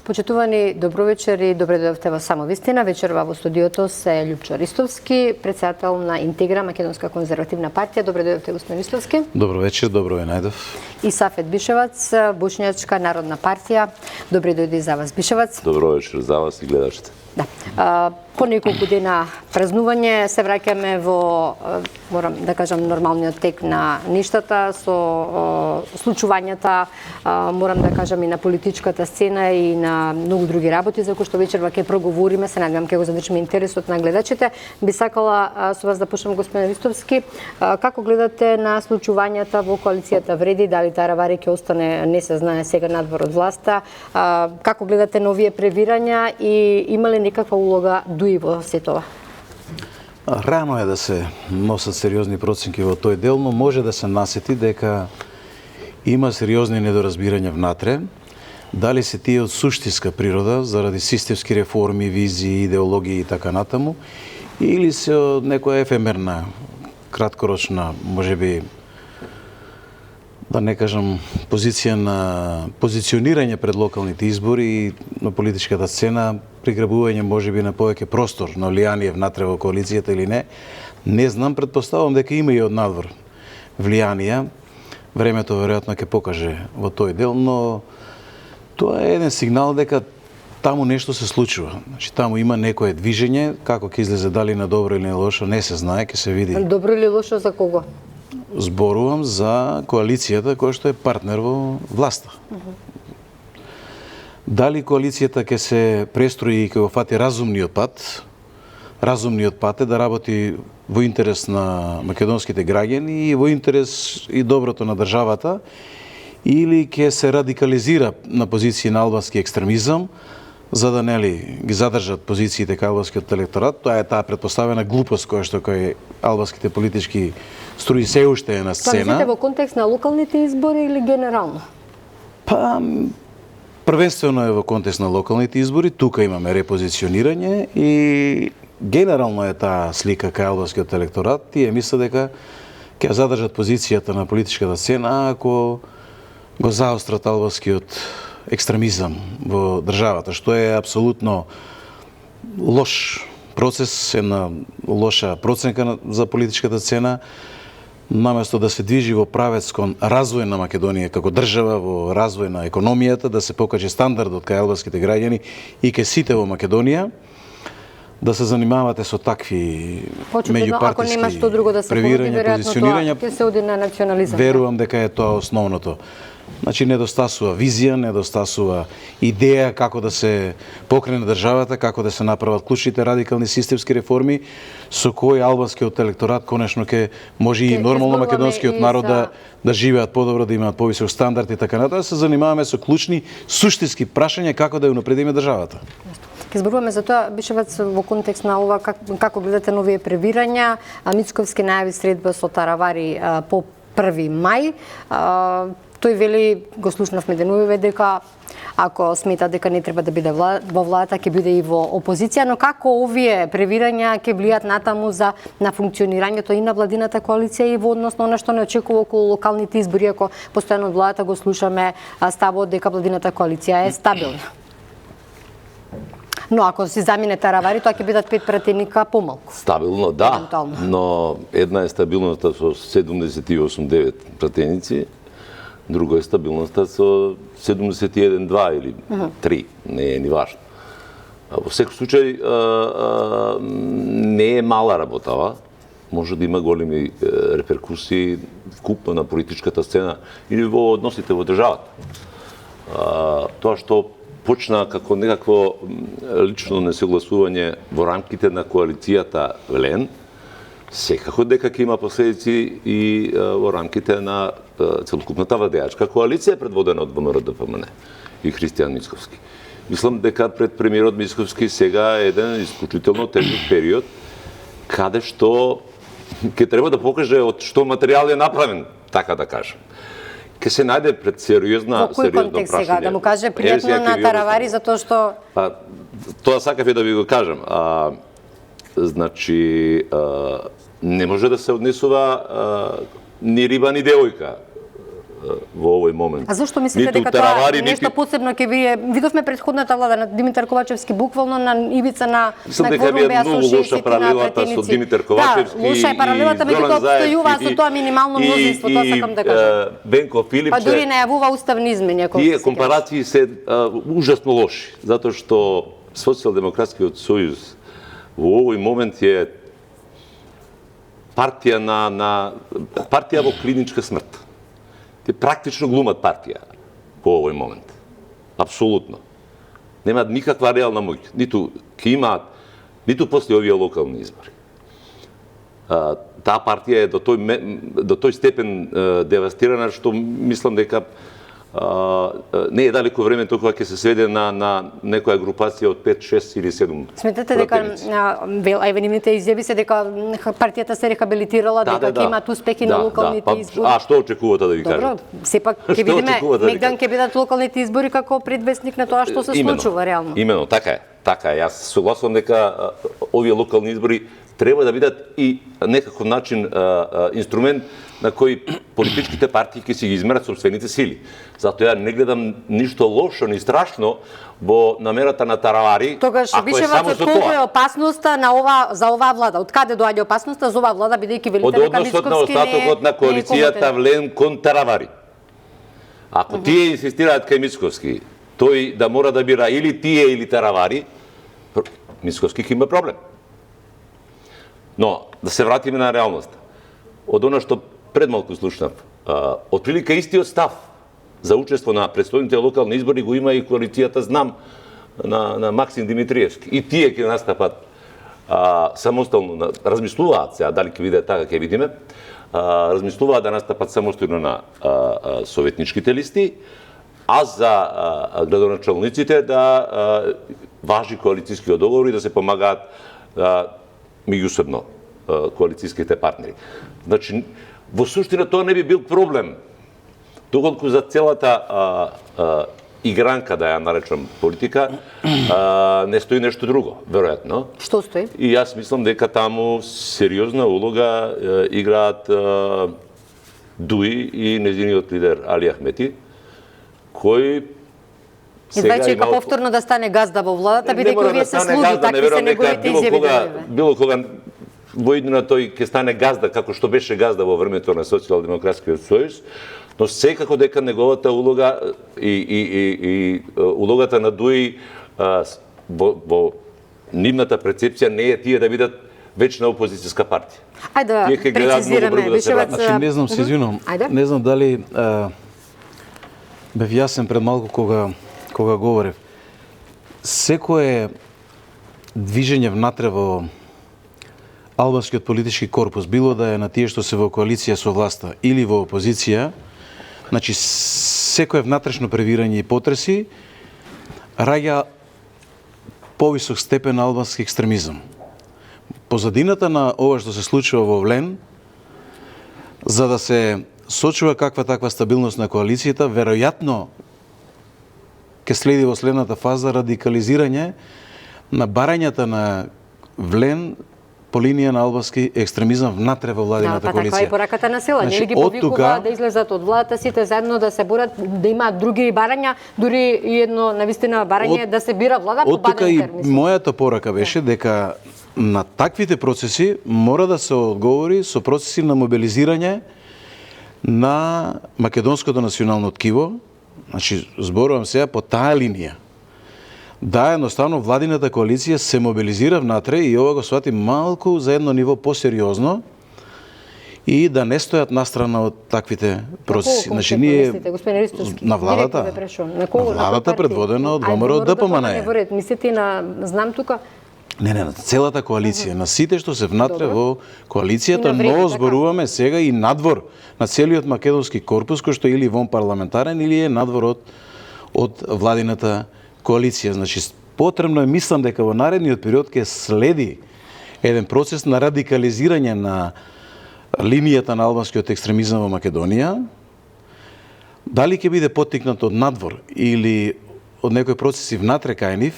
Почитувани, добро вечер и добре дојдовте во Само вистина. Вечерва во студиото се Љупчо Ристовски, председател на Интегра, Македонска конзервативна партија. Добре дојдовте, господин Ристовски. Добро вечер, добро ве најдов. И Сафет Бишевац, Бошњачка народна партија. Добре дојде и за вас, Бишевац. Добро вечер за вас и гледачите. Да. По неколку дена празнување се враќаме во, морам да кажам, нормалниот тек на ништата со случувањата, морам да кажам, и на политичката сцена и на многу други работи за кои што вечерва ќе проговориме, се надевам ќе го задвршиме интересот на гледачите. Би сакала со вас да почнем, господин Ристовски. Како гледате на случувањата во коалицијата Вреди, дали Таравари ќе остане, не се знае сега, надвор од власта? Како гледате на овие превирања и има ли некаква улога дуи во се тоа? Рано е да се носат сериозни проценки во тој дел, но може да се насети дека има сериозни недоразбирања внатре. Дали се тие од суштинска природа, заради системски реформи, визии, идеологии и така натаму, или се од некоја ефемерна, краткорочна, можеби, да не кажам, позиција на позиционирање пред локалните избори и на политичката сцена, приграбување можеби на повеќе простор на влијание внатре во коалицијата или не знам, предпоставувам дека има и од надвор влијанија. Времето веројатно ќе покаже во тој дел, но тоа е еден сигнал дека таму нешто се случува. Значи таму има некое движење, како ќе излезе, дали на добро или на лошо, не се знае, ќе се види. Добро или лошо за кого? Зборувам за коалицијата која што е партнер во власта. Дали коалицијата ќе се престрои и ќе го фати разумниот пат? Разумниот пат е да работи во интерес на македонските граѓани и во интерес и доброто на државата, или ќе се радикализира на позиции на албански екстремизам, за да нели ги задржат позициите кај албанскиот електорат. Тоа е таа претпоставена глупост која што кај албанските политички струи се уште е на сцена. Тоа мислите во контекст на локалните избори или генерално? Па првенствено е во контекст на локалните избори, тука имаме репозиционирање и генерално е таа слика кај албанскиот електорат. Тие мислат дека ќе задржат позицијата на политичката сцена ако го заострат албанскиот екстремизам во државата, што е апсолутно лош процес, една лоша проценка за политичката сцена. Наместо да се движи во правец кон развој на Македонија како држава, во развој на економијата, да се покаже стандардот кај албанските граѓани и кај сите во Македонија, да се занимавате со такви меѓупартиски превирања, позиционирања, ќе се оди на национализам. Верувам дека е тоа основното. Значи, недостасува визија, недостасува идеја како да се покрене државата, како да се направат клучните радикални системски реформи, со кои албанскиот електорат конечно ќе може и нормално македонскиот народ да живеат подобро, да имаат повисок стандард и така натаму, да се занимаваме со клучни суштински прашања како да ја унапредиме државата. Ке зборуваме за тоа, Бишевац, во контекст на ова, како гледате на овие превирања. Мицковски најави средба со Таравари по 1 мај. Тој вели, го слушнавме деновиве, дека ако смета дека не треба да биде во владата, ќе биде и во опозиција, но како овие превирања ќе влијат натаму на функционирањето и на владината коалиција и во однос на она што не очекува околу локалните избори, ако постојано од владата го слушаме ставот дека владината коалиција е стабилна. Но ако си замине Таравари, тоа ќе бидат 5 пратеника помалку. Стабилно, да, но една е стабилноста со 78-9 пратеници, друга е стабилноста со 71-2 или 3, не е ни важно. Во секој случај не е мала работава, може да има големи реперкусии вкупно на политичката сцена или во односите во државата. Тоа што почна како некакво лично несогласување во рамките на коалицијата ЛЕН, секако дека ќе има последици и во рамките на целокупната владеачка коалиција предводена од ВМРО-ДПМН и Христијан Мицковски. Мислам дека пред премиерот Мицковски сега е еден исклучително тежок период, каде што ќе треба да покаже од што материјал е направен, така да кажем. Ке се најде пред сериозно прашање. Во кој контекст сега? Да му каже пријатно на Таравари за тоа што... Тоа сакав и да ви го кажам. Значи, не може да се однесува ни риба, ни девојка во овој момент. А зашто мислите дека тоа нешто посебно ќе вие видовме претходната влада на Димитар Ковачевски буквално на ивица на кворум беа со 6 паралелата со Димитар Ковачевски. Да, лоша е паралелата, меѓутоа обстојува со тоа минимално мнозинство, тоа сакам да кажам. Бенко Филипче. Па дури најавува уставни измени, ако тие компарации се ужасно лоши, затоа што Социјалдемократскиот сојуз во овој момент е партија партија во клиничка смрт. Те практично глумат партија во овој момент. Апсолутно. Немаат никаква реална моќ, ниту ќе имаат, ниту после овие локални избори. Таа партија е до тој степен девастирана што мислам дека не е далеко времето кога ќе се сведе на некоја групација од 5, 6 или 7. Сметате дека нивните изјави се дека партијата се рехабилитирала, дека ќе имаат успехи на локалните избори? А што очекувате да ви кажам? Добро, сепак ќе видиме, некдан ќе бидат локалните избори како предвестник на тоа што се случува реално. Имено, така е. Така е. Јас согласувам дека овие локални избори треба да бидат и некаков начин инструмент на кој политичките партии ќе си ги измерат собствените сили. Затоа ја не гледам ништо лошо ни страшно во намерата на таравари. Тогаш Бишеваc, колку е опасноста за оваа влада? Од каде доаѓа опасноста за оваа влада, бидејќи велите дека Мицковски не е... Од односот на остатокот на коалицијата Влен кон таравари. Ако тие инсистираат кај Мицковски, тој да мора да бира или тие или таравари, Мицковски ќе има проблем. Но, да се вратиме на реалноста. Од она што предмалку слушнав, отприлика истиот став за учество на претстојните локални избори го има и коалицијата Знам на Максим Димитриевски. И тие ќе настапат самостојно, размислуваат сега, дали ќе биде така, ќе видиме, размислуваат да настапат самостојно на советничките листи, а за градоначалниците да важи коалицијскиот договор и да се помагаат меѓусебно коалицијските партнери. Значи, во суштина тоа не би бил проблем, доколку за целата игранка, да ја наречам политика, не стои нешто друго, веројатно. Што стои? И јас мислам дека таму сериозна улога играат Дуи и нејзиниот лидер Али Ахмети, кој Значи, дека повторно да стане газда во владата, бидејќи вие се слуги, такви се неговите изјави. Било кога во иднина тој ќе стане газда, како што беше газда во времето на Социјалдемократскиот сојуз, но секако дека неговата улога и улогата на Дуи во нивната перцепција не е тие да бидат вечна опозицијска партија. Ајде да прецизираме, Бишеваc. Значи, не знам, се извинувам, не знам дали бев јасен пред малку кога говорев. Секое движење внатре во албанскиот политички корпус, било да е на тие што се во коалиција со власта или во опозиција, значи секое внатрешно превирање и потреси раѓа повисок степен албански екстремизам. Позадината на ова што се случува во Влен, за да се сочува каква таква стабилност на коалицијата, веројатно ќе следи во следната фаза радикализирање на барањата на Влен по линија на албански екстремизам внатре во владината коалиција. Таква е пораката на сила, нели ги повикува да излезат од владата сите заедно да се борат, да имаат други барања, дури и едно навистина барање да се бира влада по баден термин. И мојата порака беше дека на таквите процеси мора да се одговори со процеси на мобилизирање на македонското национално ткиво, значи зборувам сега по таа линија. Да, едноставно владината коалиција се мобилизира внатре и ова го свати малку за едно ниво посериозно и да не стојат настрана од таквите процеси. Значи ние на владата, предводена од ВМРО ДПМНЕ. Мислите на Знам тука? Не, на целата коалиција, на сите што се внатре во коалицијата, но зборуваме сега и надвор на целиот македонски корпус, кој што или вон парламентарен или е надвор од владината коалиција. Значи, потребно е, мислам дека во наредниот период ќе следи еден процес на радикализирање на линијата на албанскиот екстремизам во Македонија. Дали ќе биде поттикнат од надвор или од некои процеси внатре кај нив,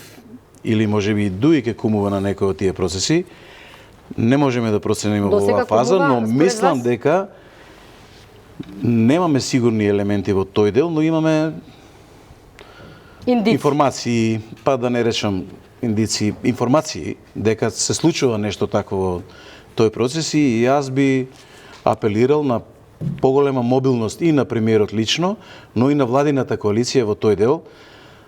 или можеби и Дуи ќе кумува на некои од тие процеси, не можеме да процениме во оваа фаза, но мислам дека Немаме сигурни елементи во тој дел, но имаме информации, па да не речам индици, информации дека се случува нешто такво во тој процес и јас би апелирал на поголема мобилност и на премиерот лично, но и на владината коалиција во тој дел,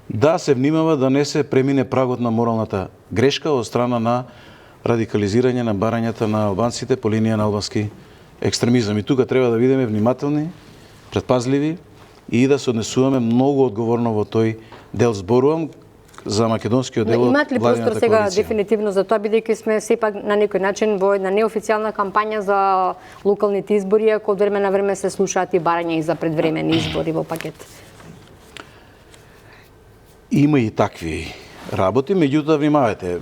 да се внимава да не се премине прагот на моралната грешка од страна на радикализирање на барањата на албанците по линија на албански екстремизам. И тука треба да бидеме внимателни, предпазливи и да се однесуваме многу одговорно во тој дел. Зборувам за македонскиот дел од имат ли простор владината сега коалиција. дефинитивно за тоа, бидејќи сме сепак на некој начин во една неофицијална кампања за локалните избори, ако од време на време се слушаат и барања и за предвремени избори во пакет? Има и такви работи, меѓутоа внимавајте,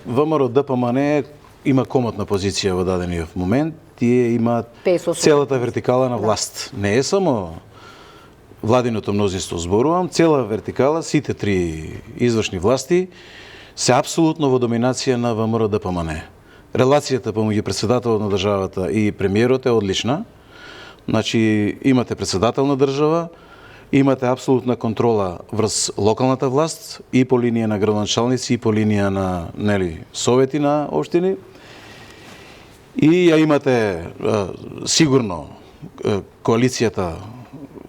ВМРО ДПМН има комотна позиција во дадениот момент, тие имаат целата вертикала на власт. Не е само владиното мнозинство, зборувам, цела вертикала, сите три извршни власти се апсолутно во доминација на ВМРО ДПМН. Релацијата помеѓу претседателот на државата и премиерот е одлична. Значи, имате претседател на држава, имате апсолутна контрола врз локалната власт и по линија на градоначалници и по линија на совети на општини. И ја имате сигурно коалицијата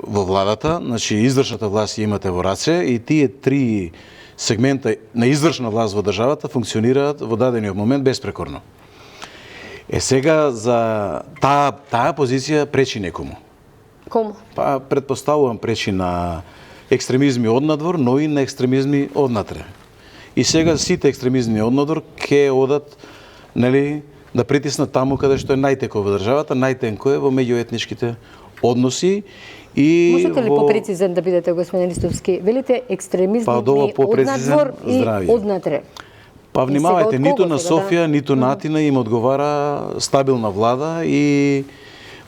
во владата, значи извршната власт ја имате во раце и тие три сегмента на извршна власт во државата функционираат во дадениот момент безпрекорно. Сега за таа позиција пречи некому. Кому? Па претпоставувам пречи на екстремизми однадвор, но и на екстремизми однатре. И сега сите екстремизми однадвор ќе одат, да притиснат таму каде што е најтеко во државата, најтенко е во меѓуетничките односи и можете ли попрецизен да бидете, господин Ристовски? Велите екстремизми однадвор и однатре. Па внимавајте, ниту на Софија, ниту на Атина им одговара стабилна влада и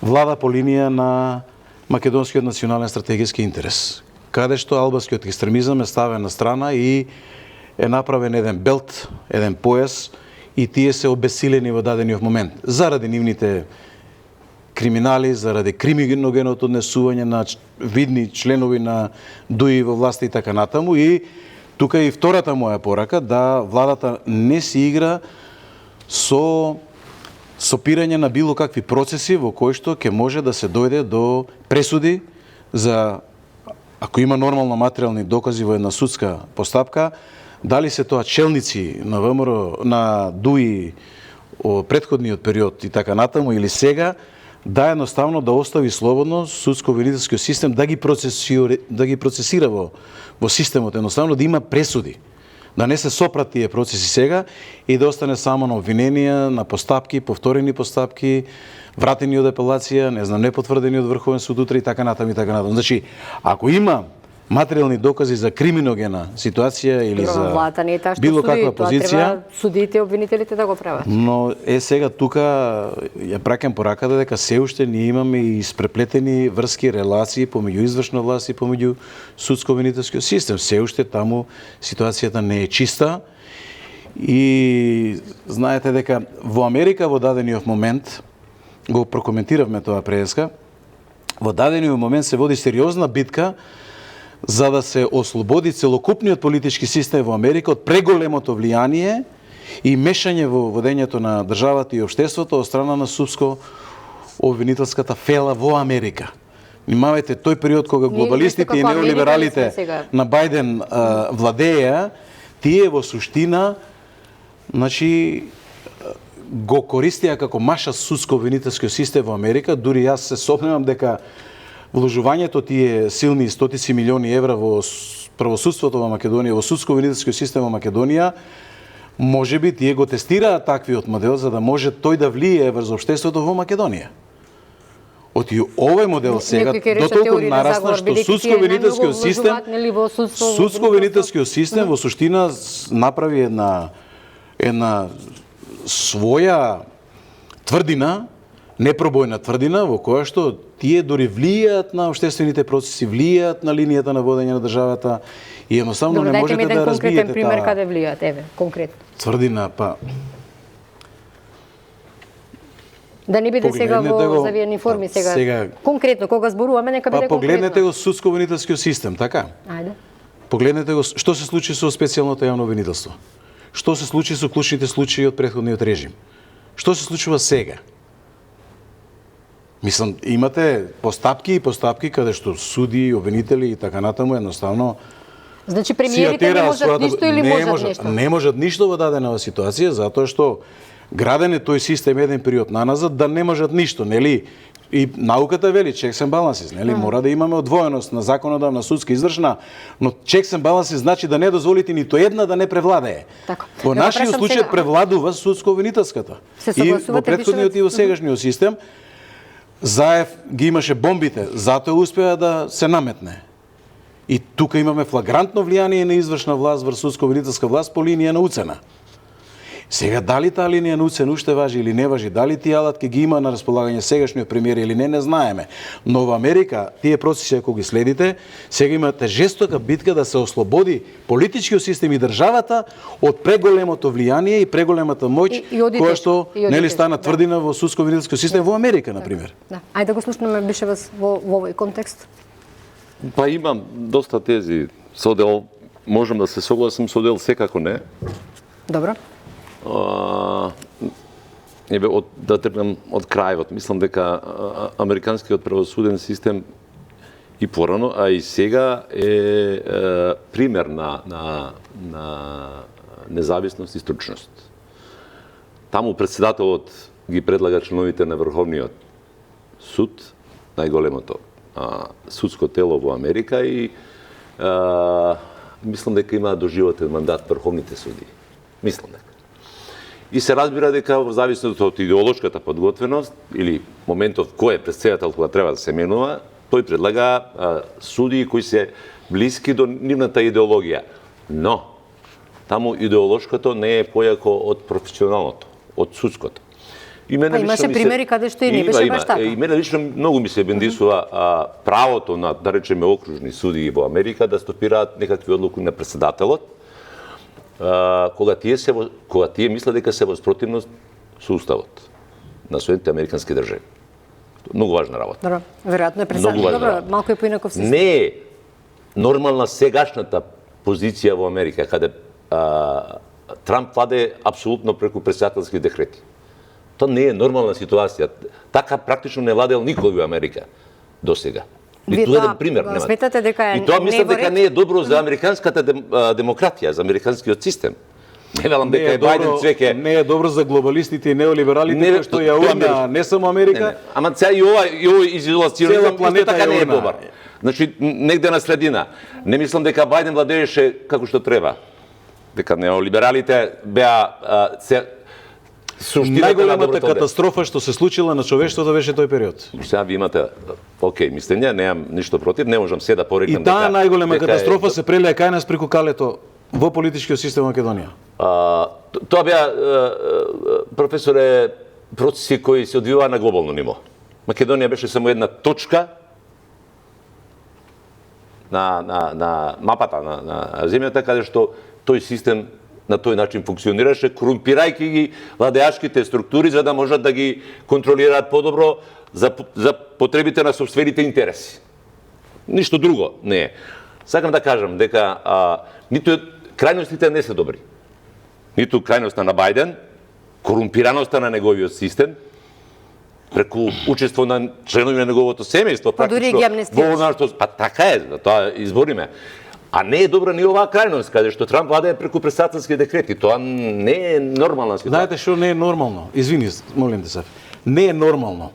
влада по линија на македонскиот национален стратегиски интерес, каде што албанскиот екстремизам е ставен на страна и е направен еден белт, еден појас и тие се обесилени во дадениот момент заради нивните криминали, заради криминогеното однесување на видни членови на ДУИ во власта и така натаму. И тука и втората моја порака, да владата не си игра со сопирање на било какви процеси во кои што ќе може да се дојде до пресуди за, ако има нормално материјални докази во една судска постапка, дали се тоа челници на ВМРО, на ДУИ о претходниот период и така натаму или сега, да едноставно да остави слободно судско-обвинителскиот систем да ги процесира во системот, едноставно да има пресуди. Да не се сопрат тие процеси сега и да остане само на обвиненија, на постапки, повторени постапки, вратени од апелација, непотврдени од Врховен суд утре и така натаму и така натаму. Значи, ако има материјални докази за криминогена ситуација или за било каква позиција, треба судиите и обвинителите да го прават. Но сега тука ја праќам пораката дека се уште ние имаме и испреплетени врски, релации помеѓу извршна власт и помеѓу судско-обвинителскиот систем. Се уште таму ситуацијата не е чиста и знаете дека во Америка во дадениот момент, го прокоментиравме тоа преска, во дадениот момент се води сериозна битка за да се ослободи целокупниот политички систем во Америка од преголемото влијание и мешање во водењето на државата и општеството од страна на судско-обвинителската фела во Америка. Внимавајте, тој период кога глобалистите и неолибералите на Бајден владеја, тие во суштина, го користија како маша судско-обвинителскиот систем во Америка. Дури јас се сопнемам дека вложувањето тие силни стотици милиони евра во правосудството во Македонија, во судско-обвинителскиот систем во Македонија, можеби тие го тестираат таквиот модел за да може тој да влијае врз општеството во Македонија. Оти овој модел сега дотолку нарасна што судско-обвинителскиот систем во суштина направи една своја тврдина, непробојна тврдина во која што тие дори влијаат на општествените процеси, влијаат на линијата на водење на државата и едноставно не можете да разбиете таа. Дайте ми еден конкретен пример каде влијаат, конкретно. Тврдина, па Да не биде сега Погледнете во го, завиени форми па, сега. Конкретно кога зборуваме нека биде конкретно. Погледнете го судско-обвинителскиот систем, така? Ајде. Погледнете го што се случи со специјалното јавно обвинителство. Што се случи со клучните случаи од претходниот режим. Што се случува сега? Мислам, имате постапки каде што суди, обвинители и така натаму едноставно Значи премиерите не можат ништо или можат нешто? Не можат ништо во дадена ситуација затоа што граден е тој систем еден период наназад да не можат ништо, нели? И науката вели checks and balances, нели? Мора да имаме одвоеност на законодавна, судска, извршна, но checks and balances значи да не дозволите нито една да не превладее. Така. Во нашиот случај превладува судско-обвинителската. И во претходниот и во сегашниот систем Заев ги имаше бомбите, затоа успеа да се наметне. И тука имаме флагрантно влијание на извршна власт врз судско-обвинителска власт по линија на уцена. Сега, дали таа линија на уцена уште важи или не важи, дали тие алатки ги има на располагање сегашниот премиер или не знаеме. Но во Америка, тие процеси ако ги следите, сега имате жестока битка да се ослободи политичкиот систем и државата од преголемото влијание и преголемата моќ која што нели стана тврдина во судско-обвинителскиот систем во Америка, на пример. Да. Ајде да го слушнеме беше во овој контекст. Па имам доста тези со дел, можам да се согласам со дел, секако не. Добро. Да тргнам од крајот. Мислам дека американскиот правосуден систем и порано, а и сега е пример на независност и стручност. Таму председателот ги предлага членовите на Врховниот суд, најголемото судско тело во Америка и мислам дека има доживотен мандат врховните суди. Мислам дека. И се разбира дека во зависност од идеолошката подготвеност или моментов кој е председател кога треба да се менува, тој предлага суди кои се блиски до нивната идеологија. Но таму идеолошкото не е појако од професионалното, од судското. Имаше примери каде што и не беше баш така. И мене лично многу ми се бендисува правото на, да речеме, окружни судии во Америка да стопираат некакви одлуки на председателот, кога тие мислат дека се во спротивност со уставот на Соединетите американски држави. Многу важна работа. Добро, веројатно е председател. Добро, малку е поинаков систем. Не е нормална сегашната позиција во Америка, каде Трамп владе апсолутно преку председателски декрети. Тоа не е нормална ситуација. Така практично не владел никој во Америка до сега. Ниту еден пример нема. Сметате дека и тоа мислам дека не е добро за американската демократија, за американскиот систем. Не велам дека е Бајден цвеќе. Не е добро за глобалистите и неолибералите, што ја урна не само Америка. Ама сега и овој изолационизам планета така не е добар. Значи негде на средина. Не мислам дека Бајден владееше како што треба. Дека неолибералите беа најголемата катастрофа што се случила на човештвото беше тој период. Сега ви имате мислење, немам ништо против, не можам се да порекам дека. И таа најголема катастрофа се прелеа кај нас преку калето во политичкиот систем во Македонија. Тоа беа професоре процеси кои се одвиваа на глобално ниво. Македонија беше само една точка на мапата на земјата каде што тој систем на тој начин функционираше, корумпирајќи ги владеашките структури за да можат да ги контролираат подобро за потребите на сопствените интереси. Ништо друго не е. Сакам да кажам дека ниту крајностите не се добри. Ниту крајноста на Бајден, корумпираноста на неговиот систем, преку учество на членови на неговото семејство, практично во нашто, па така е, за тоа избориме. А не е добра ни оваа крајност, каде што Трамп владее преку председателски декрети. Тоа не е нормална ситуација. Знаете што не е нормално? Извини, молим те се. Не е нормално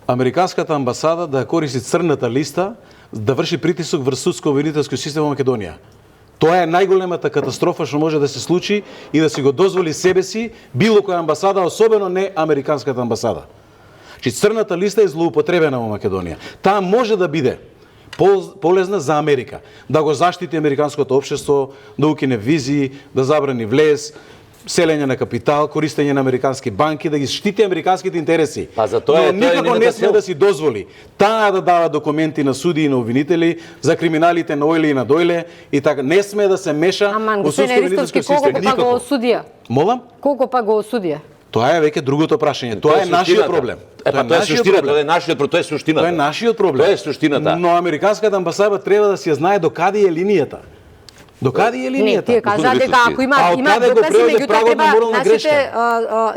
американската амбасада да користи црната листа да врши притисок врз судско-обвинителскиот систем во Македонија. Тоа е најголемата катастрофа што може да се случи и да си го дозволи себе си било која амбасада, особено не американската амбасада. Че црната листа е злоупотребена во Македонија. Таа може да биде полезна за Америка, да го заштити американското општество, да укине визи, да забрани влез, селење на капитал, користење на американски банки, да ги штити американските интереси. Па за тоа но никако не сме да си дозволи таа да дава документи на суди и на обвинители за криминалите на Ојле и на Дојле и така не сме да се меша во судско-обвинителскиот систем. Колку па го осудија? Молам? Колку па го осудија? Тоа е веќе другото прашање. Тоа е нашиот проблем. Тоа е суштината, тоа е нашиот проблем, тоа е суштината. Тоа е нашиот проблем. Тоа е суштината. Но американската амбасада треба да си ја знае докаде е линијата. Докаде е линијата? Не, тие кажа дека ако има докази, меѓутоа треба нашите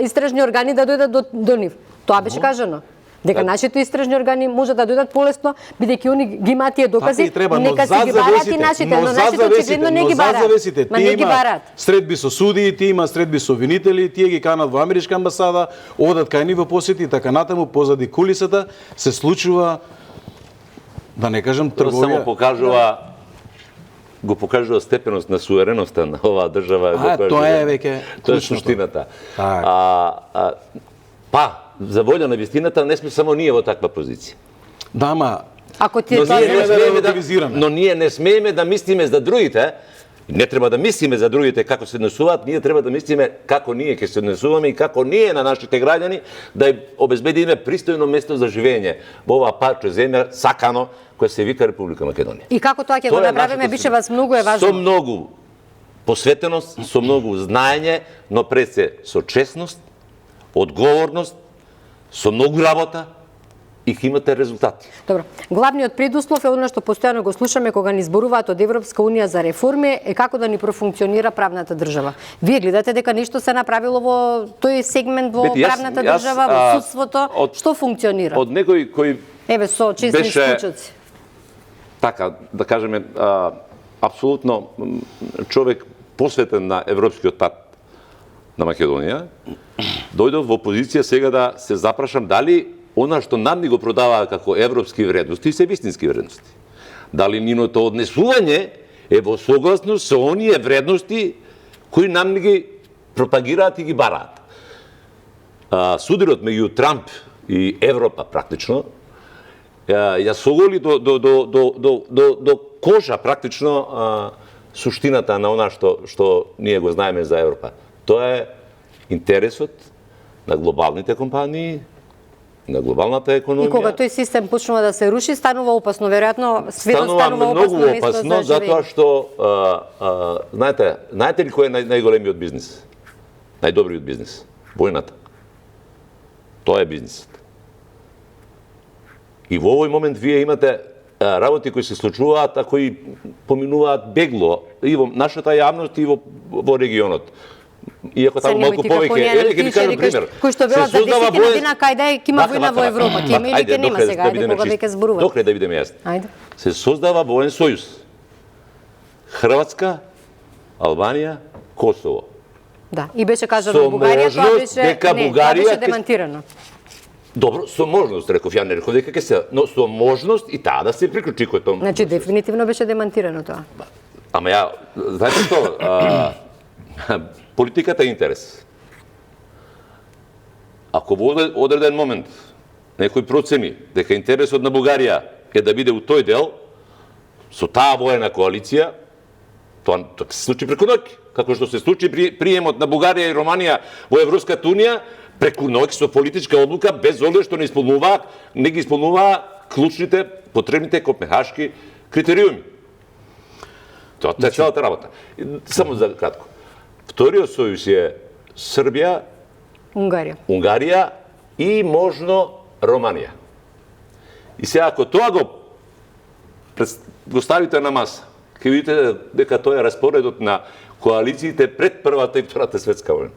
истражни органи да дојдат до нив. Тоа беше кажано. Дека нашите истражни органи може да дојдат полесно, бидејќи они ги имаат тие докази, нека си ги бараат и нашите, но нашите очигледно не ги бараат. Ма не ги бараат. Средби со судии, тие има средби со обвинители, тие ги канат во америчка амбасада, одат кај нив во посети и така натаму позади кулисата се случува, да не кажам, трговија. Само покажува степеност на сувереноста на оваа држава. Тоа е веќе тоа е суштината. За волја на вистината не сме само ние во таква позиција. Да, ама ако ти но ние не смееме да мислиме за другите. Не треба да мислиме за другите како се однесуваат, ние треба да мислиме како ние ќе се однесуваме и како ние на нашите граѓани да им обезбедиме пристојно место за живење во оваа парче земја сакано која се вика Република Македонија. И како тоа ќе го направиме, беше вас многу е важно. Со многу посветеност, со многу знаење, но пред се со честност, одговорност, со многу работа и ќе имате резултати. Добро. Главниот предуслов е она што постојано го слушаме кога ни зборуваат од Европска унија за реформи, е како да ни профункционира правната држава. Вие гледате дека нешто се направило во тој сегмент во правната држава, во судството, што функционира? Од некој кој еве со честни исклучоци. Така, да кажеме, апсолутно човек посветен на европскиот пат на Македонија, дојдов во позиција сега да се запрашам дали она што нам ни го продаваа како европски вредности се вистински вредности. Дали ниното однесување е во согласност со оние вредности кои нам ни ги пропагираат и ги бараат. Сударот меѓу Трамп и Европа практично ја соголи до кожа практично суштината на она што ние го знаеме за Европа. Тоа е интересот на глобалните компании, на глобалната економија. И кога тој систем почнува да се руши, станува опасно, веројатно светот станува опасно многу опасно, затоа што знаете ли кој е најголемиот бизнис? Најдобриот бизнис? Војната. Тоа е бизнисот. И во овој момент вие имате работи кои се случуваат, а кои поминуваат бегло и во нашата јавност и во регионот. Иако таму малку повеќе, ќе ви кажам пример. Кој што велат за 10 година кај ќе има војна во Европа, ќе има или ќе нема сега, ајде кога веќе зборуват. Докаде да бидеме јасни. Ајде. Се создава воен сојуз. Хрватска, Албанија, Косово. Да, и беше кажано Бугарија, тоа беше тоа беше демантирано. Добро, со можност, реков, ја не реков дека ќе се, но со можност и таа да се приклучи кој тоа. Значи дефинитивно беше демантирано тоа. Ама ја, знаете што, политиката е интерес. Ако во одреден момент некој процени дека интересот на Бугарија е да биде у тој дел, со таа воена коалиција, тоа се случи преку ноќ, како што се случи приемот на Бугарија и Романија во Европската унија, преку ноќ со политичка одлука, без оглед што не ги исполнуваа клучните, потребните копенхашки критериуми. Тоа е целата работа. Само за кратко. Вториот сојуз е Србија, Унгарија и можно Романија. И сега ако тоа го ставите на маса, ќе видите дека тоа е распоредот на коалициите пред Првата и Втората светска војна.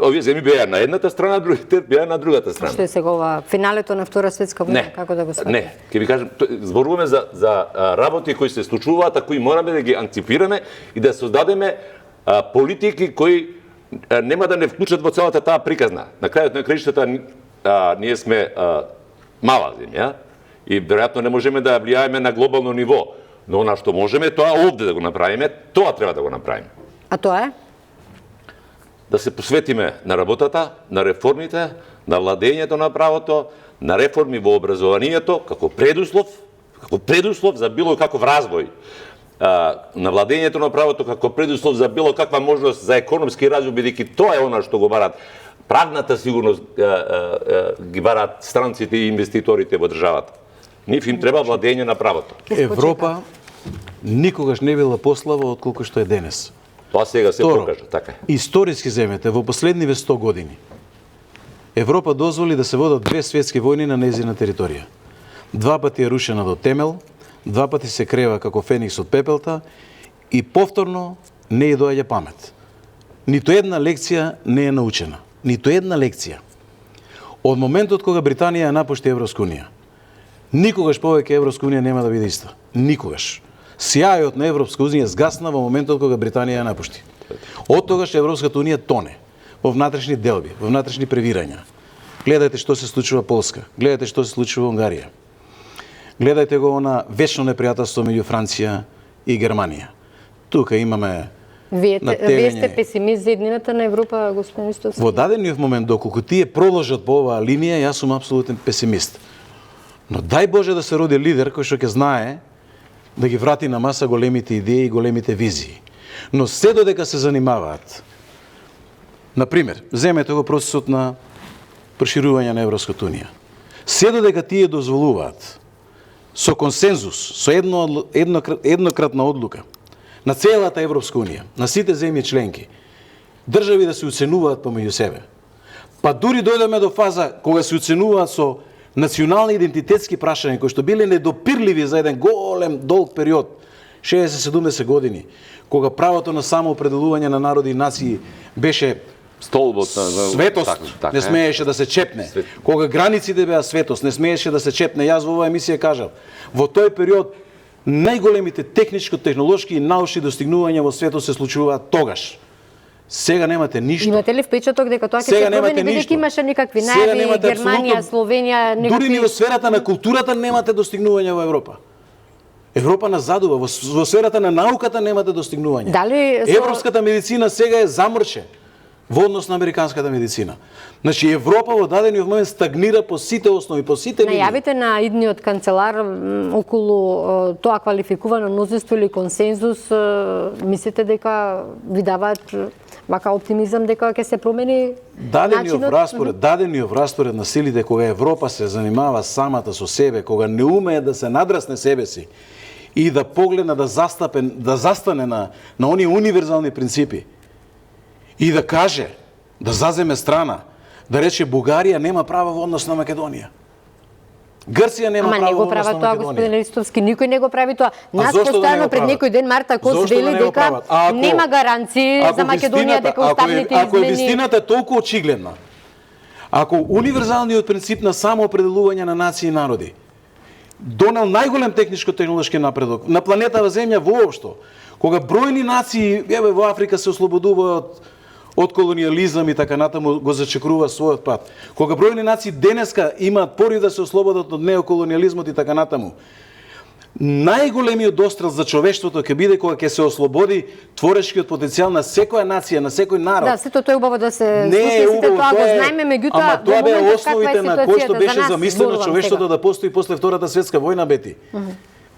Овие земји беа на едната страна, другите беа на другата страна. Што е сега ова финалето на Втора светска војна, како да го сватиме? Не, ќе ви кажам, зборуваме за работи кои се случуваат, а кои мораме да ги антиципираме и да создадеме политики кои нема да не вклучат во целата таа приказна. На крајот на краиштата ние сме мала земја и веројатно не можеме да влијаеме на глобално ниво, но она што можеме тоа овде да го направиме, тоа треба да го направиме. А тоа е? Да се посветиме на работата, на реформите, на владењето на правото, на реформи во образованието како предуслов за било каков развој, на владењето на правото како предуслов за било каква можност за економски развој, бидејќи тоа е она што го барат правната сигурност ги барат странците и инвеститорите во државата. Нив им треба владење на правото. Европа никогаш не била послаба отколку што е денес. Па сега се Второ, покажа, така е. Историски земете, во последниве 100 години, Европа дозволи да се водат 2 светски војни на нејзина територија. 2 пати е рушена до темел, 2 пати се крева како феникс од пепелта и повторно не ја доаѓа памет. Ниту една лекција не е научена. Ниту една лекција. Од моментот кога Британија ја напушти Европска унија, никогаш повеќе Европска унија нема да биде иста. Никогаш. Сјајот на Европска унија згасна во моментот кога Британија ја напушти. Од тогаш Европската унија тоне во внатрешни делби, во внатрешни превирања. Гледајте што се случува Полска, гледајте што се случува Унгарија. Гледајте го на вечно непријателство меѓу Франција и Германија. Тука имаме Вие сте песимист за еднината на Европа, господин Истовски? Во дадениот момент, доколку тие продолжат по оваа линија, јас сум апсолутен песимист. Но дај Боже да се роди лидер кој што ќе знае да ги врати на маса големите идеи и големите визии. Но се додека се занимаваат, например, земете го процесот на проширување на Европската унија. Се додека тие дозволуваат со консензус, со еднократна одлука на целата Европска унија, на сите земји членки, држави да се оценуваат помеѓу себе. Па дури дојдеме до фаза кога се оценуваат со национални идентитетски прашања кои што биле недопирливи за еден голем долг период, 60-70 години, кога правото на самоопределување на народи и нации беше Столбот на светост, не смееше да се чепне. Кога границите беа светост, не смееше да се чепне. Јас во оваа емисија кажав, во тој период најголемите техничко-технолошки и научни достигнувања во светот се случуваат тогаш. Сега немате ништо. Имате ли впечаток дека тоа ќе се промени, бидејќи имаше некакви најави, Германија, Словенија, некакви... Дури ни во сферата на културата немате достигнувања во Европа. Европа назадува, во сферата на науката немате достигнувања. Дали Европската медицина сега е замрче во однос на американската медицина. Значи Европа во дадениот момент стагнира по сите основи, по сите линии. Најавите на идниот канцелар околу тоа квалификувано мнозинство или консензус, мислите дека ви даваат вака оптимизам дека ќе се промени дадениот распоред на силите кога Европа се занимава самата со себе, кога не умее да се надрасне себе си и да погледне да застане на оние универзални принципи и да каже, да заземе страна, да рече Бугарија нема право во однос на Македонија. Грција нема право во однос на Македонија. Тоа, господин Ристовски, никој не го прави тоа. Нас постојано пред некој ден Марта Кос вели дека нема гаранции за Македонија дека уставните измени... Ако е вистината толку очигледна, ако универзалниот принцип на самоопределување на нации и народи донел најголем техничко-технолошки напредок на планетава Земја воопшто, кога бројни нации во Африка се ослободуваат од колониализам и така натаму го зачекрува својот пат. Кога бројни нации денеска имаат порив да се ослободат од неоколониализмот и така натаму, најголемиот дострел за човештвото ќе биде кога ќе се ослободи творечкиот потенцијал на секоја нација, на секој народ. Да, сето тоа е убаво да се слушне, тоа го знаеме, меѓутоа ама тоа беа основите на кои што беше за замислено човештвото да постои после Втората светска војна, Бети.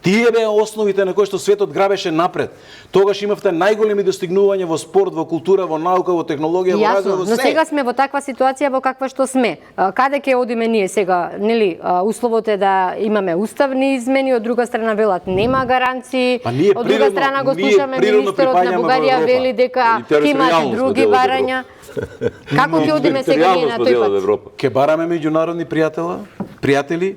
Тие беа основите на кои што светот грабеше напред. Тогаш имавте најголеми достигнувања во спорт, во култура, во наука, во технологија, во развој, во се. Но сега сме во таква ситуација во каква што сме. Каде ќе одиме ние сега? Нели, условот е да имаме уставни измени, од друга страна велат нема гаранции, од друга страна го слушаме министерот на Бугарија вели дека имат други барања. Како ќе одиме сега ние на тој пат? Ќе бараме меѓународни пријатели.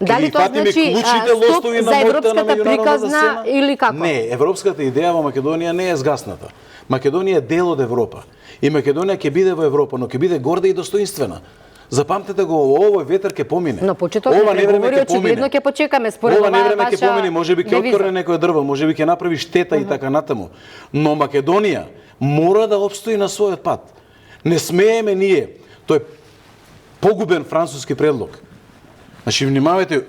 Дали тоа значи стоп за европската приказна или како? Не, европската идеја во Македонија не е згасната. Македонија е дел од Европа. И Македонија ќе биде во Европа, но ќе биде горда и достоинствена. Запамтете го, овој ветер ќе помине. Но почетот на преговори очигледно ќе почекаме според ова невреме ќе помине, можеби ќе откорне некој дрво, можеби ќе направи штета и така натаму. Но Македонија мора да опстои на својот пат. Не смееме ние тој погубен француски предлог. Значи, внимавајте,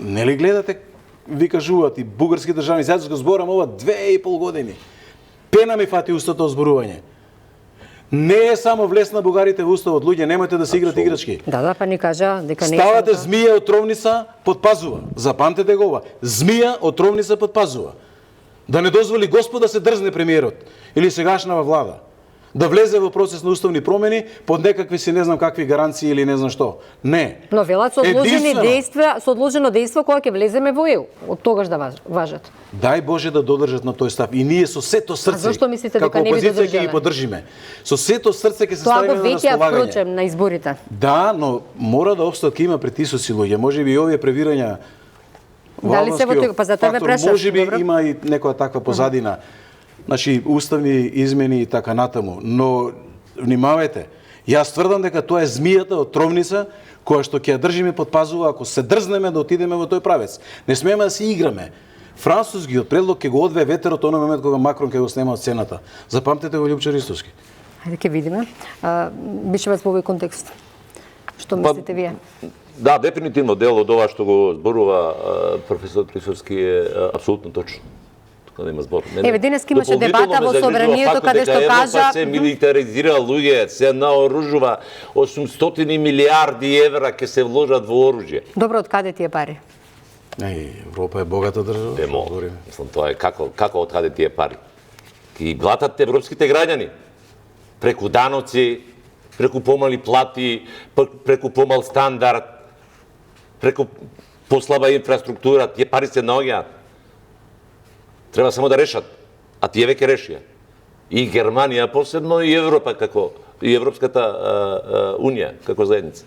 нели гледате, ви кажуваат и бугарски државни, јас го зборам ова 2,5 години. Пена ми фати устото од зборување. Не е само влесна бугарите во уставот, луѓе, немојте да се играте играчки. Да, па ни кажа дека не е. Ставате змија отровница, подпазува. Запамтете го ова. Змија отровница подпазува. Да не дозволи Господ да се дрзне премиерот или сегашнава влада. да влезе во процес на уставни промени под некакви си не знам какви гаранции или не знам што. Не. Но велат со одложени Единствено. дејства, со одложено дејство кога ќе влеземе во ЕУ. Од тогаш да важат. Дај Боже да додржат на тој став и ние со сето срце. А зашто мислите дека како не би опозиција ќе ги додржале? поддржиме. Со сето срце ќе се Тоа ставиме го на веќе располагање. впрочем на изборите. Да, но мора да обстоат, ќе има притисоци луѓе, можеби и овие превирања. Дали се во тој, па затоа ме прашав, Можеби добро. има и некоја таква позадина. Значи уставни измени и така натаму, но внимавајте. Јас тврдам дека тоа е змијата од тровница која што ќе ја држиме под пазува ако се дрзнеме да отидеме во тој правец. Не смееме да се играме. Францускиот предлог ќе го одве ветерот оној момент кога Макрон ќе го снема од сцената. Запамтете го, Лјупчо Ристовски. Хајде ќе видиме. Бишевац во овој контекст. Што мислите вие? Да, дефинитивно дел од ова што го зборува професор Присовски е апсолутно точно. Тука нема збор. Еве, денеска имаше дебата во собранието каде што кажа се милитаризира луѓе, се наоружува 800 милиарди евра ќе се вложат во оружје. Добро, од каде тие пари? Европа е богата држава. Емо, мислам, тоа е како од каде тие пари. Ги глатат европските граѓани преку даноци, преку помали плати, преку помал стандард, преку послаба инфраструктура, тие пари се наоѓаат. Треба само да решат, а тие веќе решија. И Германија посебно, и Европа како и Европската унија како заедница.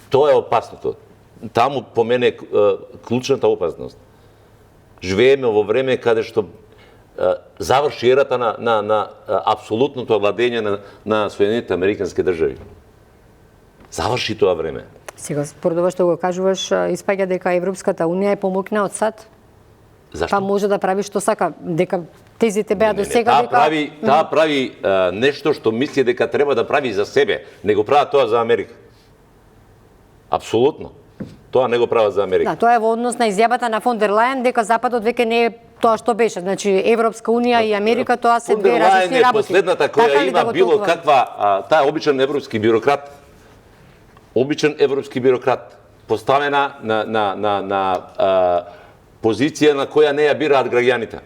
Тоа е опасното. Таму по мене е клучната опасност. Живееме во време каде што заврши ерата на апсолутното владење на Соединените Американски држави. Заврши тоа време. Сега, според ова што го кажуваш, испаѓа дека Европската унија е помокна од САД. Зашто? Па може да прави што сака, дека тезите беа до сега Таа прави нешто што мисли дека треба да прави за себе. Не го прават тоа за Америка. Апсолутно. Тоа не го прават за Америка. Да, тоа е во однос на изјавата на фон дер Лајен дека Западот веќе не е тоа што беше. Значи Европска унија и Америка тоа се две различни работи. Последната која има било каква таа обичен европски бюрократ. Обичен европски бюрократ поставена на позиција на која не ја бираат граѓаните.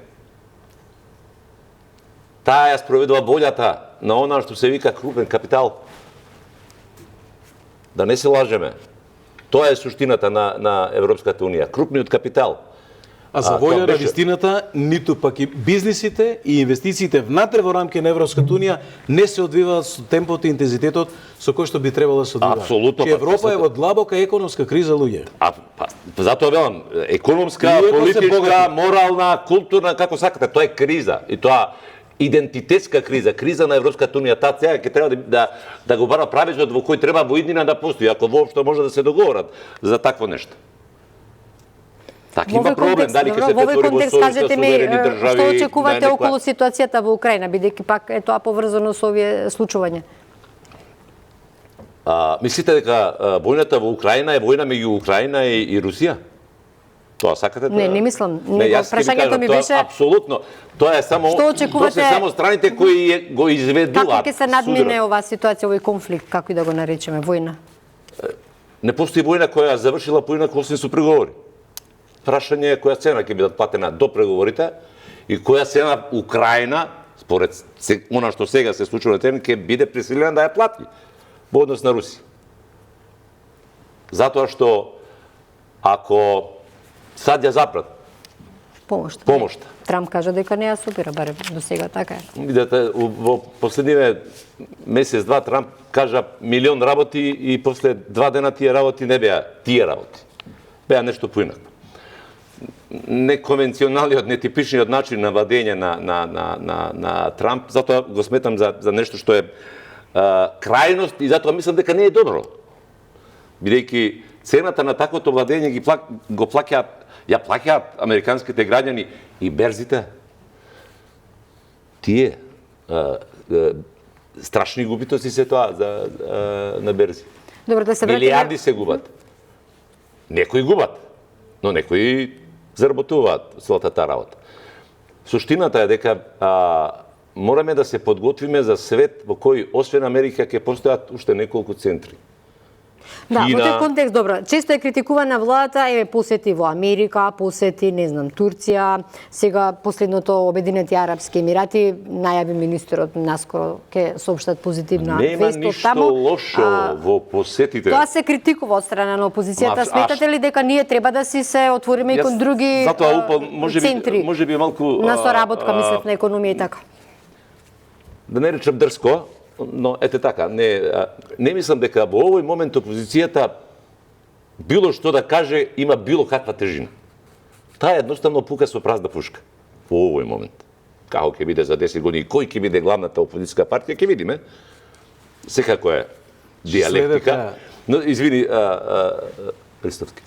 Таа ја спроведува волјата на она што се вика крупен капитал. Да не се лажеме. Тоа е суштината на Европската унија. Крупниот капитал. А за волја на вистината, ниту пак и бизнисите и инвестициите внатре во рамки на Европската унија не се одвиваат со темпот и интензитетот со кој што би требало да се одвива. Апсолутно. Европа е во длабока економска криза, луѓе. Затоа велам, економска, политичка, морална, културна, како сакате, тоа е криза. И тоа идентитетска криза, криза на Европската унија, таа сега ќе треба да го бара правецот во кој треба во иднина да постои, ако воопшто може да се договорат за такво нешто. Така има проблем, дали ќе се претвори во сојуз на суверени држави. Што очекувате околу ситуацијата во Украина, бидејќи пак е тоа поврзано со овие случувања? Мислите дека војната во Украина е војна меѓу Украина и Русија? Тоа сакате тоа? Не мислам. Прашањето ми беше апсолутно. Тоа е само што очекувате? Тоа се само страните кои го изведуваат. Како ќе се надмине оваа ситуација, овој конфликт, како и да го наречеме, војна? Не постои војна која завршила поинаку освен со преговори. Прашање е која цена ќе бидат платена до преговорите и која цена Украина, според она што сега се случува на терен, ќе биде присилена да ја плати во однос на Русија. Затоа што ако сад ја запрат помошта. Трамп кажа дека не ја супира, барем до сега така е. Видете, во последниве месец-два Трамп кажа милион работи и после 2 дена тие работи не беа тие работи. Беа нешто поинако. Неконвенционалниот, нетипичниот начин на владење на Трамп, затоа го сметам за нешто што е крајност и затоа мислам дека не е добро. Бидејќи цената на таквото владење ја плаќаат американските граѓани и берзите. Тие страшни губитоци се тоа на берзи. Добро, да се вратиме. Милиарди се губат. Некои губат, но некои заработуваат целата таа работа. Суштината е дека мораме да се подготвиме за свет во кој освен Америка ќе постојат уште неколку центри. Да, во Кина. тој контекст, добро. Често е критикувана владата, посети во Америка, посети, не знам, Турција, сега последното Обединети Арапски Емирати, најави министерот наскоро ќе соопштат позитивна Нема вест од ништо таму. лошо во посетите. Тоа се критикува од страна на опозицијата. Сметате ли дека ние треба да си се отвориме и кон други центри може би малку на соработка, мислев, на економија и така? Да не речем дрско, но ете така, не мислам дека во овој момент опозицијата било што да каже има било каква тежина. Таа едноставно пука со празна пушка во овој момент. Како ќе биде за 10 години, кој ќе биде главната опозицијска партија, ќе видиме. Секако е диалектика. Но извини, Пристовски.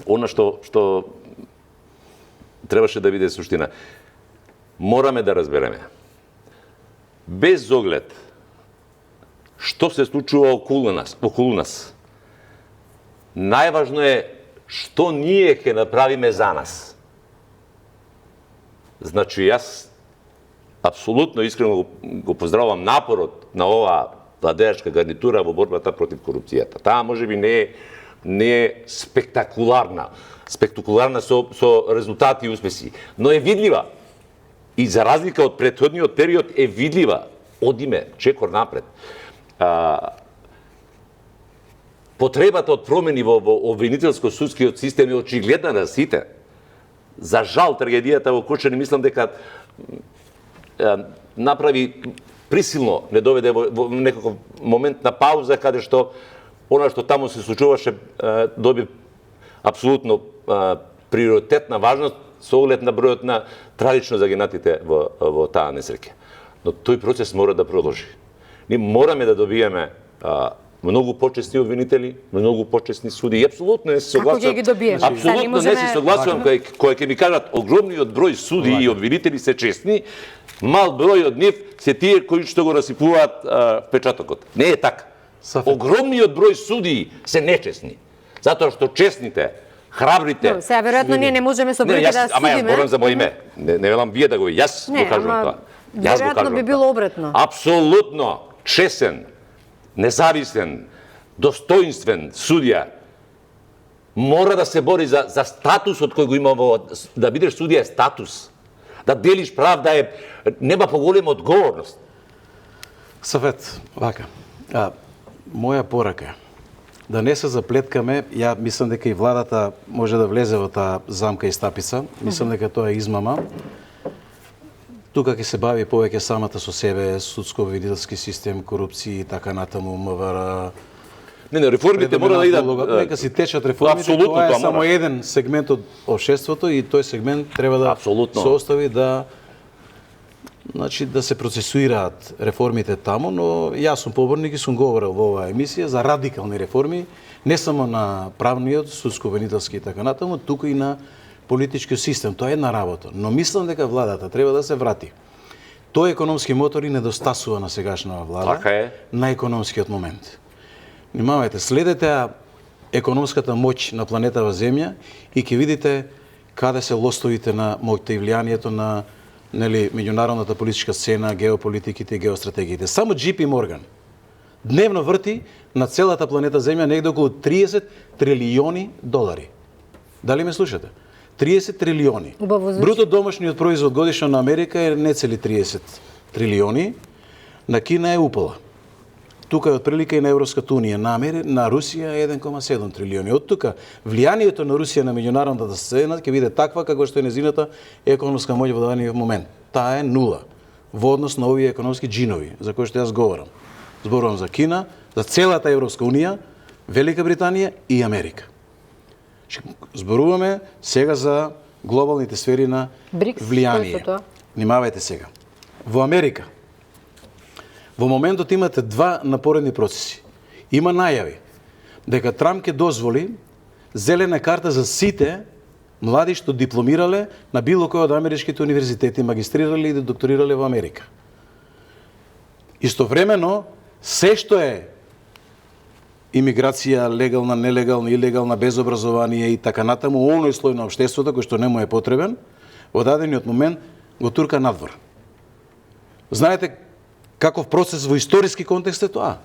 Она што требаше да биде суштина. Мораме да разбереме. Без оглед што се случува околу нас, најважно е што ние ќе направиме за нас. Значи, јас апсолутно искрено го поздравувам напорот на оваа владеачка гарнитура во борбата против корупцијата. Таа можеби не е спектакуларна со резултати и успеси, но е видлива. И за разлика од претходниот период е видлива, одиме чекор напред. Потребата од промени во обвинителско-судскиот систем е очигледна на сите. За жал, трагедијата во Кочани, мислам дека направи присилно, не доведе во некаков момент на пауза, каде што она што таму се случуваше доби апсолутно приоритетна важност со оглед на бројот на трагично загинатите во таа несреќа. Но тој процес мора да продолжи. Ние мораме да добиеме многу почесни обвинители, многу почесни суди и апсолутно не се согласувам. Како ќе ги добиеме? Апсолутно не се согласувам кој ќе ми кажат огромниот број суди и обвинители се честни, мал број од нив се тие кои што го расипуваат печатокот. Не е така. Огромниот број суди се нечестни. Затоа што честните, храбрите. Сега веројатно ние не можеме со бројки да судиме. Ама јас борам за моје име. Не велам вие да го јас го кажувам тоа. Веројатно би било обратно. Апсолутно чесен, независен, достоинствен судија мора да се бори за статусот кој го има да бидеш судија е статус. Да делиш правда нема поголема одговорност. Сафет, вака. Моја порака е да не се заплеткаме, ја мислам дека и владата може да влезе во таа замка и стапица. Мислам дека тоа е измама. Тука ќе се бави повеќе самата со себе, судско-обвинителски систем, корупција и така натаму, МВР. Не, реформите мора да идат. Нека си течат реформите, тоа е само еден сегмент од општеството и тој сегмент треба да се остави да се процесуираат реформите таму, но јас сум поборник и сум говорил во оваа емисија за радикални реформи, не само на правниот, судско-обвинителски и така натаму, туку и на политичкиот систем. Тоа е една работа, но мислам дека владата треба да се врати. Тој економски мотор и недостасува на сегашната влада на економскиот момент. Внимавајте, следете економската моќ на планетава Земја и ќе видите каде се лостовите на моќта и влијанието на меѓународната политичка сцена, геополитиките и геостратегиите. Само JP Morgan дневно врти на целата планета Земја негде околу 30 трилиони долари. Дали ме слушате? 30 трилиони. Бруто домашниот производ годишно на Америка е не цели 30 трилиони, на Кина е упола. Тука е отприлика и на Европската унија, на Русија е 1,7 трилиони. Од тука влијанието на Русија на меѓународната сцена ќе биде таква како што е незината економска моќ во дадениот момент. Таа е нула во однос на овие економски джинови за кои што јас говорам. Зборувам за Кина, за целата Европска унија, Велика Британија и Америка. Зборуваме сега за глобалните сфери на влијание. Внимавајте сега. Во Америка во моментот имате два напоредни процеси. Има најави дека Трамп ќе дозволи зелена карта за сите млади што дипломирале на било кој од америчките универзитети, магистрирале и докторирале во Америка. Истовремено, се што е имиграција, легална, нелегална, илегална, без образование и така натаму, оној слој на општеството кој што не му е потребен, во дадениот момент го турка надвор. Знаете каков процес во историски контекст е тоа?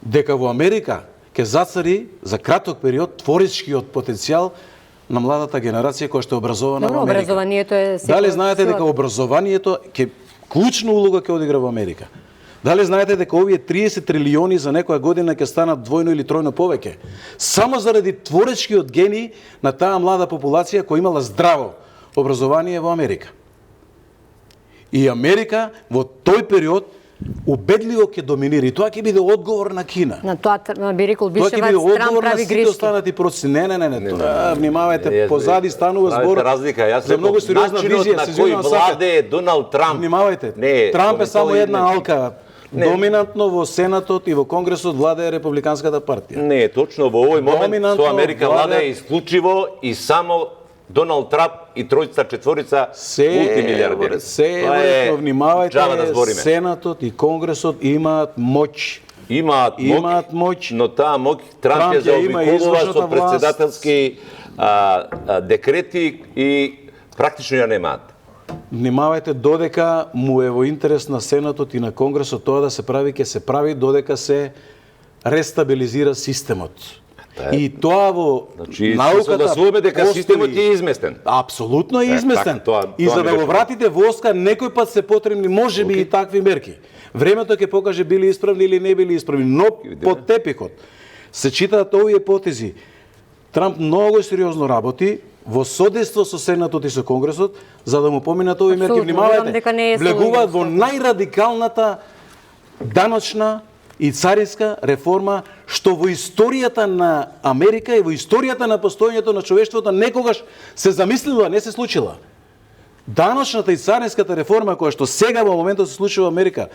Дека во Америка ќе зацари за краток период творичкиот потенцијал на младата генерација која што е образована Добро, во Америка. образованието е Дали знаете дека образованието ќе клучна улога ќе одигра во Америка? Дали знаете дека овие 30 трилиони за некоја година ќе станат двојно или тројно повеќе? Само заради творечкиот гени на таа млада популација која имала здраво образование во Америка. И Америка во тој период убедливо ќе доминира. И тоа ќе биде одговор на Кина. На тоа би рекол Тоа ќе Бишеваc, биде Трамп одговор на прави сите грешки. останати процеси. Не, тоа внимавајте, позади станува збор. Правите разлика, јас за многу сериозна визија, се на кој извинувам сакат. владе Доналд Трамп. Внимавајте, Не, Трамп е само една алка. Не. Доминантно во Сенатот и во Конгресот владее Републиканската партија. Не, точно во овој момент Доминантно со Америка влада- владее исклучиво и само Доналд Трамп и тројца, четворица мултимилиардери. Се внимавајте, джаба да збориме. Сенатот и Конгресот имаат моќ. Имаат моќ, но таа моќ Трамп ја ја има заобиколува извршната со власт. председателски декрети и практично ја немаат. Внимавајте, додека му е во интерес на Сенатот и на Конгресот тоа да се прави, ќе се прави додека се рестабилизира системот. И тоа во Значи, науката се согласуваме дека постои- системот е изместен. Апсолутно е изместен. така, И тоа за ми да го рече. вратите воска, некој пат се потребни можеби и такви мерки. Времето ќе покаже били исправни или не били исправни, но под тепикот се читаат овие потези. Трамп многу сериозно работи во содейство со Сенатот и со Конгресот за да му поминат овие мерки. Апсолутно, верувам дека не е Влегуваат во солидно. најрадикалната даночна и царинска реформа што во историјата на Америка и во историјата на постоењето на човештвото некогаш се замислила, не се случила. Даночната и царинската реформа која што сега во моментот се случува во Америка,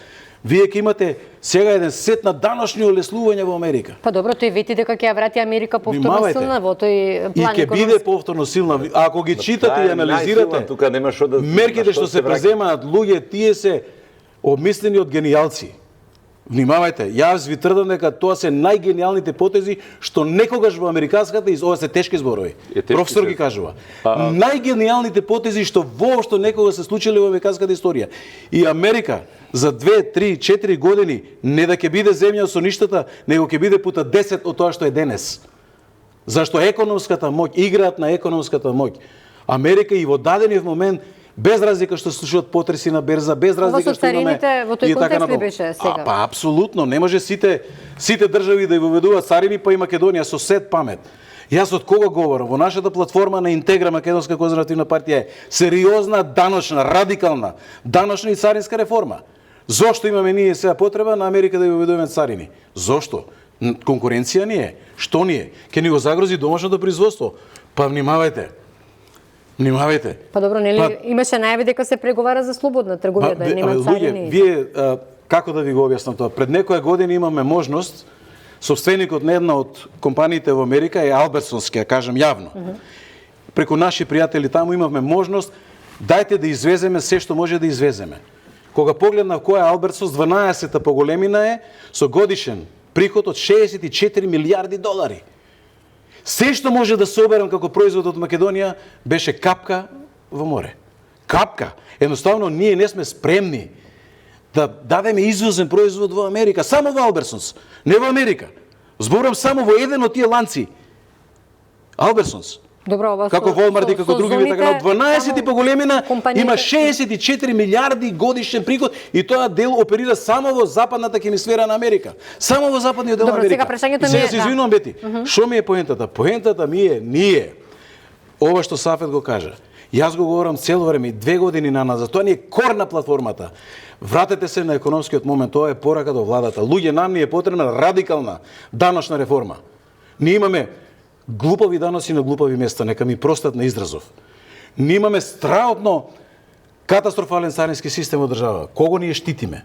вие ќе имате сега еден сет на даночни олеснувања во Америка. Па добро, тој вети дека ќе ја врати Америка повторно Внимавајте. силна во тој И план ќе биде повторно силна. Ако ги читате и анализирате, тука нема што да мерките што се преземаат луѓе, тие се обмислени од генијалци. Внимавајте, јас ви тврдам дека тоа се најгенијалните потези што некогаш во американската ова се тешки зборови. Професор ги кажува. Најгенијалните потези што воопшто некога се случиле во американската историја. И Америка за 2, 3, 4 години не да ќе биде земја со ништата, него ќе биде пута 10 од тоа што е денес. Зашто економската моќ, играат на економската моќ. Америка и во дадениот момент без разлика што се случуваат потреси на берза, без разлика што имаме царините во тој контекст ли беше сега? Па апсолутно, не може сите држави да ја воведуваат царини, па и Македонија со сет памет. Јас од кога говорам? Во нашата платформа на Интегра Македонска конзервативна партија е сериозна даночна, радикална даночна и царинска реформа. Зошто имаме ние сега потреба на Америка да ја воведуваме царини? Зошто? Конкуренција ни е. Што ни е? Ќе ни го загрози домашното производство. Па внимавајте. Па добро, нели имаше најави дека се преговара за слободна трговија, да нема царини. Вие како да ви го објаснам тоа? Пред некоја година имаме можност, собственикот на една од компаниите во Америка е Алберсонс, ќе ја кажам јавно. Преку наши пријатели таму имавме можност, дајте да извеземе се што може да извеземе. Кога погледнав која е Алберсонс, 12-та по големина е, со годишен приход од 64 милиарди долари. Се што може да соберам како производ од Македонија беше капка во море. Капка. Едноставно ние не сме спремни да дадеме извозен производ во Америка, само во Алберсонс, не во Америка. Зборам само во еден од тие ланци. Алберсонс. Добро, ова како Волмарт и како други така 12 по големина има 64 милиарди годишен приход и тоа дел оперира само во западната хемисфера на Америка. Само во западниот дел на Америка. Сега прашањето ми е, се извинувам, Бети. Што ми е поентата? Поентата ми е ние. Ова што Сафет го кажа. Јас го говорам цело време и 2 години наназад. Тоа ни е кор на платформата. Вратете се на економскиот момент. Тоа е порака до владата. Луѓе, нам ни е потребна радикална даночна реформа. Ние имаме глупави даноци на глупави места, нека ми простат на изразов. Ние имаме страотно катастрофален царински систем во држава. Кого ние штитиме?